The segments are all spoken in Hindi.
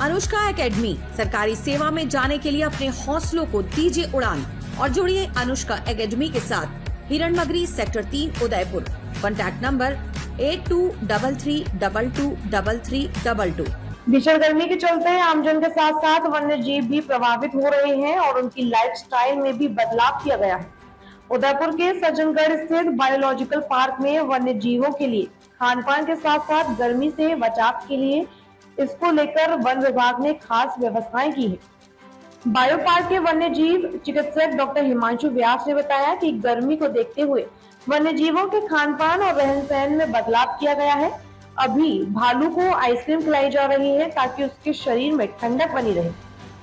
अनुष्का एकेडमी, सरकारी सेवा में जाने के लिए अपने हौसलों को दीजिए उड़ान और जुड़िए अनुष्का एकेडमी के साथ। Hiranmagri sector 3 Udaipur. Contact number 8233223322। भीषण गर्मी के चलते आमजन के साथ साथ वन्य जीव भी प्रभावित हो रहे हैं और उनकी लाइफस्टाइल में भी बदलाव किया गया है। उदयपुर के सज्जनगढ़ स्थित बायोलॉजिकल पार्क में वन्य जीवों के लिए खान पान के साथ साथ गर्मी से बचाव के लिए इसको लेकर वन विभाग ने खास व्यवस्थाएं की है। बायो पार्क के वन्य जीव चिकित्सक डॉक्टर हिमांशु व्यास ने बताया कि गर्मी को देखते हुए वन्य जीवों के खान पान और रहन सहन में बदलाव किया गया है। अभी भालू को आइसक्रीम खिलाई जा रही है ताकि उसके शरीर में ठंडक बनी रहे।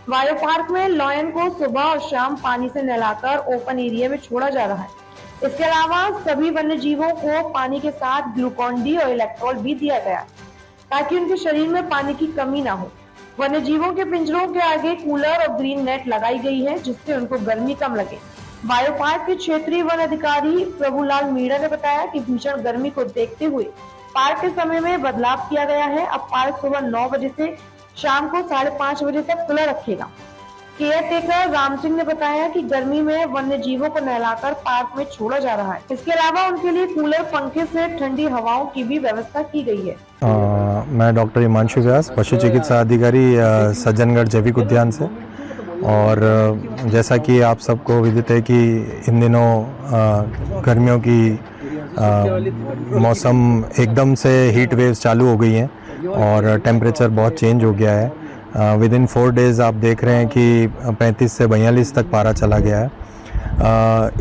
बायो पार्क में लॉयन को सुबह और शाम पानी से नहलाकर ओपन एरिया में छोड़ा जा रहा है। इसके अलावा सभी वन्य जीवों को पानी के साथ ग्लूकोन डी और इलेक्ट्रॉल भी दिया गया है ताकि उनके शरीर में पानी की कमी ना हो। वन्य जीवों के पिंजरों के आगे कूलर और ग्रीन नेट लगाई गई है जिससे उनको गर्मी कम लगे। बायो पार्क के क्षेत्रीय वन अधिकारी प्रभुलाल मीणा ने बताया कि भीषण गर्मी को देखते हुए पार्क के समय में बदलाव किया गया है। अब पार्क सुबह 9 बजे से शाम को 5:30 बजे तक खुला रखेगा। केयर टेकर राम सिंह ने बताया कि गर्मी में वन्य जीवों को नहलाकर पार्क में छोड़ा जा रहा है। इसके अलावा उनके लिए कूलर, पंखे से ठंडी हवाओं की भी व्यवस्था की गई है। मैं डॉक्टर हिमांशु व्यास, पशु चिकित्सा अधिकारी सज्जनगढ़ जैविक उद्यान से। और जैसा कि आप सबको विदित है कि इन दिनों गर्मियों की मौसम एकदम से हीट वेव्स चालू हो गई हैं और टेम्परेचर बहुत चेंज हो गया है। विद इन 4 डेज़ आप देख रहे हैं कि 35 से 42 तक पारा चला गया है।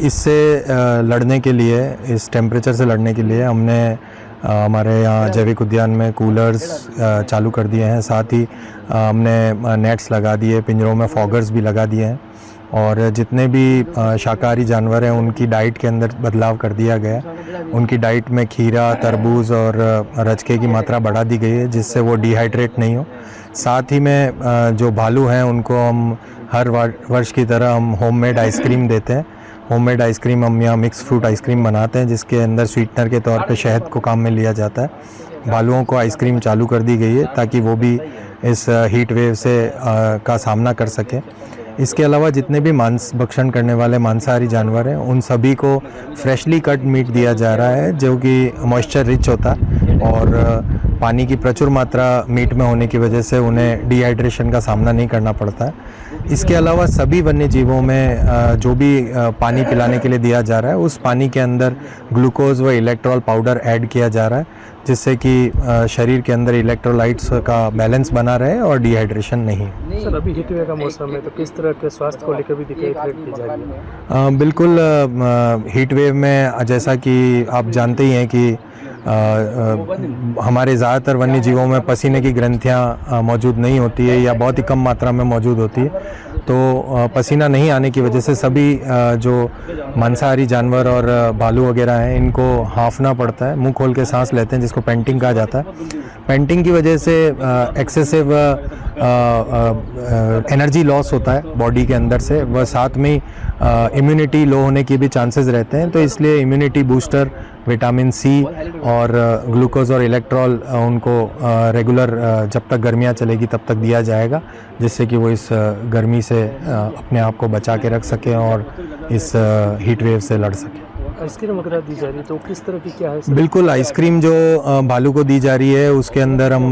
इससे लड़ने के लिए, इस टेम्परेचर से लड़ने के लिए हमने हमारे यहाँ जैविक उद्यान में कूलर्स चालू कर दिए हैं। साथ ही हमने नेट्स लगा दिए, पिंजरों में फॉगर्स भी लगा दिए हैं और जितने भी शाकाहारी जानवर हैं उनकी डाइट के अंदर बदलाव कर दिया गया है। उनकी डाइट में खीरा, तरबूज और रचके की मात्रा बढ़ा दी गई है जिससे वो डिहाइड्रेट नहीं हो। साथ ही में जो भालू हैं उनको हम हर वर्ष की तरह हम होममेड आइसक्रीम देते हैं। होममेड आइसक्रीम हम यहाँ मिक्स फ्रूट आइसक्रीम बनाते हैं जिसके अंदर स्वीटनर के तौर पे शहद को काम में लिया जाता है। भालुओं को आइसक्रीम चालू कर दी गई है ताकि वो भी इस हीट वेव से का सामना कर सकें। इसके अलावा जितने भी मांस भक्षण करने वाले मांसाहारी जानवर हैं उन सभी को फ्रेशली कट मीट दिया जा रहा है जो कि मॉइस्चर रिच होता है और पानी की प्रचुर मात्रा मीट में होने की वजह से उन्हें डिहाइड्रेशन का सामना नहीं करना पड़ता है। इसके अलावा सभी वन्य जीवों में जो भी पानी पिलाने के लिए दिया जा रहा है उस पानी के अंदर ग्लूकोज व इलेक्ट्रॉल पाउडर ऐड किया जा रहा है जिससे कि शरीर के अंदर इलेक्ट्रोलाइट्स का बैलेंस बना रहे और डिहाइड्रेशन नहीं। सर, अभी हीट वेव का मौसम है तो किस तरह के स्वास्थ्य को लेकर भी दिक्कत की जाएगी? बिल्कुल, हीट वेव में जैसा कि आप जानते ही हैं कि हमारे ज़्यादातर वन्य जीवों में पसीने की ग्रंथियां मौजूद नहीं होती है या बहुत ही कम मात्रा में मौजूद होती है। तो पसीना नहीं आने की वजह से सभी जो मांसाहारी जानवर और भालू वगैरह हैं इनको हाँफना पड़ता है, मुंह खोल के सांस लेते हैं जिसको पेंटिंग कहा जाता है। पेंटिंग की वजह से एक्सेसिव एनर्जी लॉस होता है बॉडी के अंदर से, वह साथ में इम्यूनिटी लो होने की भी चांसेस रहते हैं। तो इसलिए इम्यूनिटी बूस्टर, विटामिन सी और ग्लूकोज और इलेक्ट्रॉल उनको रेगुलर जब तक गर्मियाँ चलेगी तब तक दिया जाएगा जिससे कि वो इस गर्मी से अपने आप को बचा के रख सकें और इस हीट वेव से लड़ सकें। आइसक्रीम वगैरह दी जा रही है तो किस तरह की क्या है? बिल्कुल, आइसक्रीम जो भालू को दी जा रही है उसके अंदर हम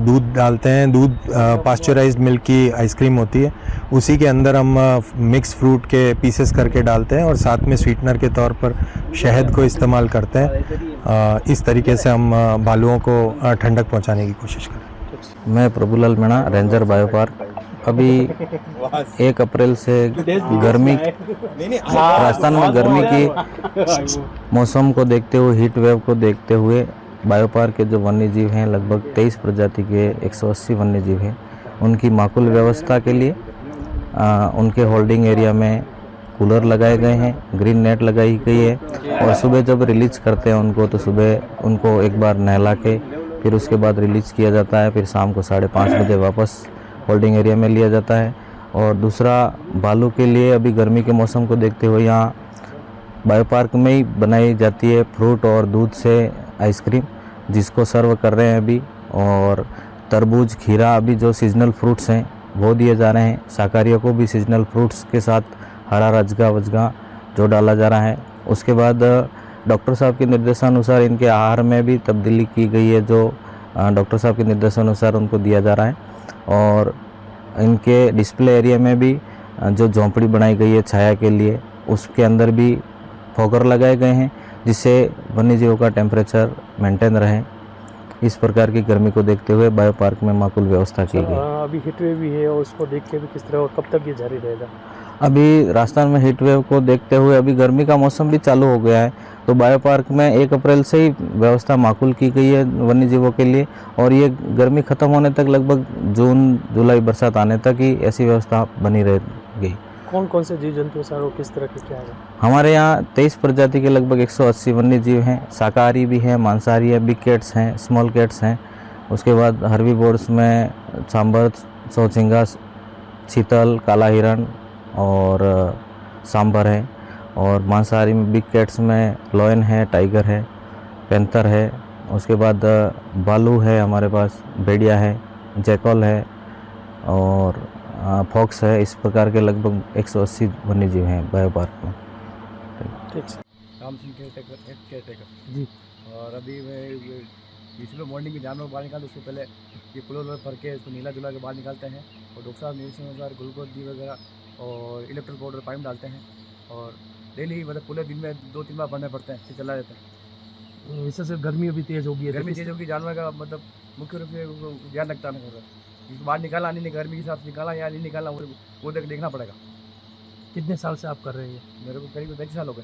दूध डालते हैं। दूध पास्चराइज्ड मिल्क की आइसक्रीम होती है, उसी के अंदर हम मिक्स फ्रूट के पीसेस करके डालते हैं और साथ में स्वीटनर के तौर पर शहद को इस्तेमाल करते हैं। इस तरीके से हम भालुओं को ठंडक पहुंचाने की कोशिश करें। मैं Prabhulal Meena, ranger bio park. अभी 1 अप्रैल से गर्मी, राजस्थान में गर्मी की मौसम को देखते हुए, हीट वेव को देखते हुए बायो पार्क के जो वन्य जीव हैं लगभग 23 प्रजाति के 180 वन्य जीव हैं, उनकी माकुल व्यवस्था के लिए उनके होल्डिंग एरिया में कूलर लगाए गए हैं, ग्रीन नेट लगाई गई है और सुबह जब रिलीज करते हैं उनको तो सुबह उनको एक बार नहला के फिर उसके बाद रिलीज किया जाता है। फिर शाम को 5:30 बजे वापस होल्डिंग एरिया में लिया जाता है। और दूसरा, भालू के लिए अभी गर्मी के मौसम को देखते हुए यहाँ बायो पार्क में ही बनाई जाती है फ्रूट और दूध से आइसक्रीम जिसको सर्व कर रहे हैं अभी। और तरबूज, खीरा, अभी जो सीजनल फ्रूट्स हैं वो दिए जा रहे हैं। शाकाहारियों को भी सीजनल फ्रूट्स के साथ हरा रजगा वजगा जो डाला जा रहा है। उसके बाद डॉक्टर साहब के निर्देशानुसार इनके आहार में भी तब्दीली की गई है, जो डॉक्टर साहब के निर्देशानुसार उनको दिया जा रहा है। और इनके डिस्प्ले एरिया में भी जो झोंपड़ी बनाई गई है छाया के लिए, उसके अंदर भी फॉगर लगाए गए हैं जिससे वन्यजीवों का टेम्परेचर मेंटेन रहे। इस प्रकार की गर्मी को देखते हुए बायो पार्क में माकूल व्यवस्था की गई। अभी हीट वेव भी है और उसको देख के भी किस तरह और कब तक ये जारी रहेगा? अभी राजस्थान में हीट वेव को देखते हुए अभी गर्मी का मौसम भी चालू हो गया है, तो बायो पार्क में 1 अप्रैल से ही व्यवस्था माकूल की गई है वन्यजीवों के लिए, और ये गर्मी ख़त्म होने तक लगभग जून जुलाई बरसात आने तक ही ऐसी व्यवस्था बनी रहेगी। कौन कौन से जीव जंतु सर और किस तरह के क्या है? हमारे यहाँ 23 प्रजाति के लगभग 180 वन्य जीव हैं। शाकाहारी भी हैं, मांसाहारी है, बिग कैट्स हैं, स्मॉल कैट्स हैं। उसके बाद हर्बीवोर्स में सांबर, चौचिंगा, चीतल, काला हिरण और सांबर है। और मांसाहारी में बिग कैट्स में लॉयन है, टाइगर है, पैंथर है। उसके बाद बालू है हमारे पास, भेड़िया है, जैकल है और फॉक्स है। इस प्रकार के लगभग 180 वन्यजीव हैं बायो पार्क में। ठीक है राम सिंह केयरटेकर जी। और अभी मैं इसमें मॉर्निंग में जानवर बाहर निकालते, उससे पहले ये पुलों भर के इसको नीला जुला के बाहर निकालते हैं और डॉक्टर साहब निर्देशानुसार ग्लूकोज डी वगैरह और इलेक्ट्रोल पाउडर पाइप डालते हैं। और डेली मतलब पूरे दिन में 2-3 बार भरने पड़ते हैं, फिर चला जाता है। विशेष गर्मी अभी तेज होगी है, गर्मी तेज होगी, जानवर का मतलब मुख्य रूप से ध्यान रखता है इसको बाहर निकाला नहीं, गर्मी के हिसाब से निकाला या नहीं निकाला वो देखना पड़ेगा। कितने साल से आप कर रहे हैं? मेरे को करीब 35 साल हो गए।